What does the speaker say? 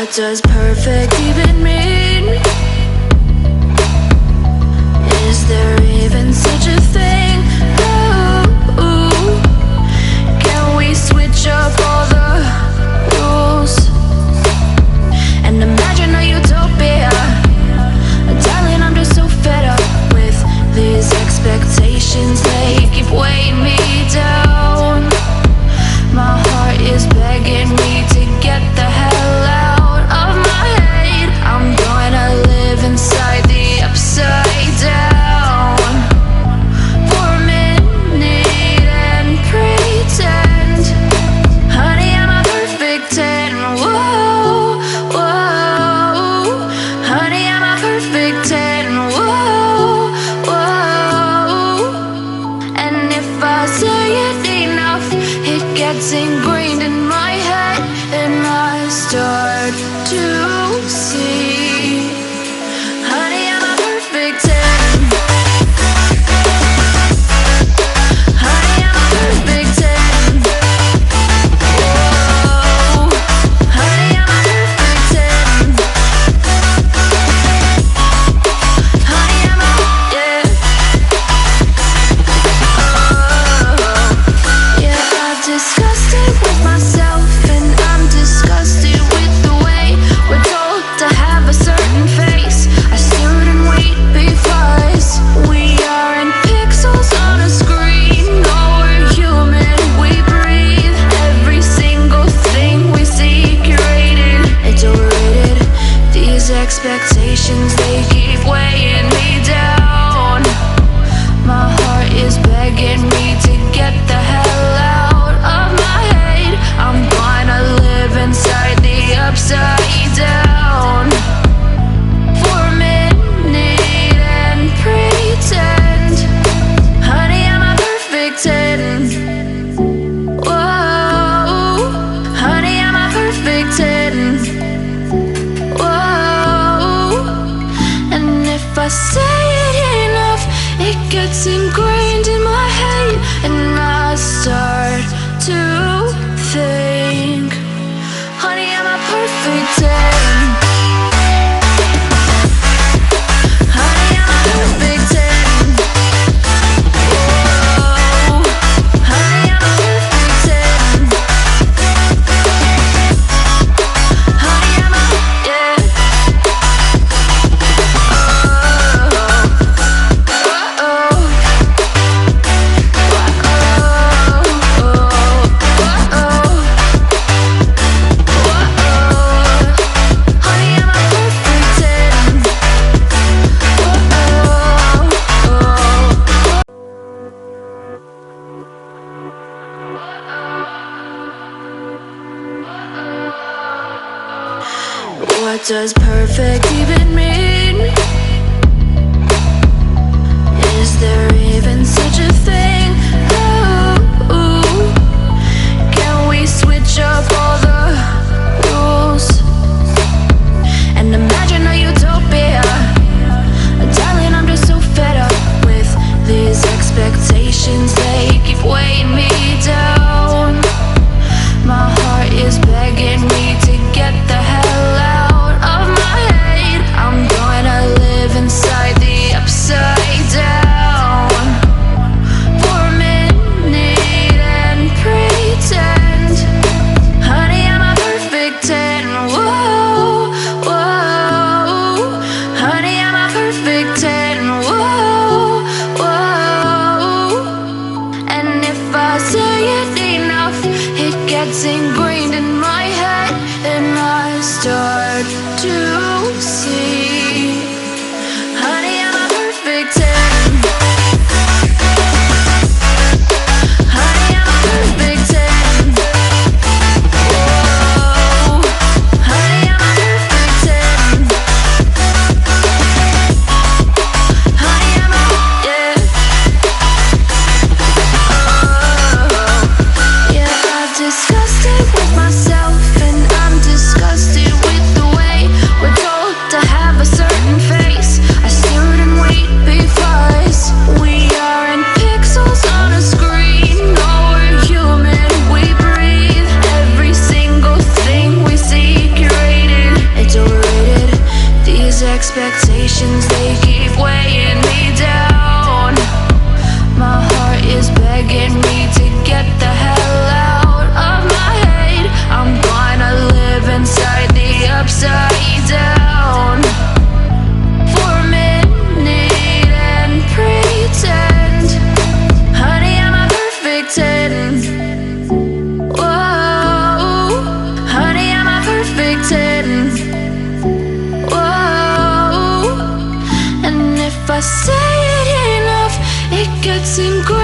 What does perfect even mean? Is there even such a thing? Ooh, can we switch up all the rules and imagine a utopia? Darling, I'm just so fed up with these expectations. They keep weighing me down. My heart is begging me to get the hell out of my head. I'm gonna live inside the upside down for a minute and pretend, honey, I'm a perfect 10. Whoa, whoa, honey, I'm a perfect 10. Whoa, whoa, and if I say it enough, it gets ingrained in my head, and I start to see, honey, I'm a perfect 10. Honey, I'm a perfect 10. Whoa, honey, I'm a perfect 10. Honey, I'm a, yeah. Oh, yeah, I've discussed it with myself, and I'm disgusted with the way we're told to have a certain face, a certain weight, because we aren't pixels on a screen. No, we're human, we breathe. Every single thing we see curated, it's overrated. These expectations, they keep weighing me down. My heart is begging me to get the hell out of my head. I'm gonna live inside the upside down for a minute and pretend, honey, I'm a perfect 10. Whoa, honey, I'm a perfect 10. Whoa, and if I say it enough, it gets ingrained in my head, and I start to think, honey, I'm a perfect 10. Honey, I'm a perfect 10. Whoa, honey, I'm a perfect 10. Honey, I'm a, yeah. What does perfect even mean? Is there even such a thing? Ooh, can we switch up all the rules and imagine a utopia? Darling, I'm just so fed up with these expectations. They keep weighing me down. My heart is begging me to get the hell out of my head. say it enough. It gets ingrained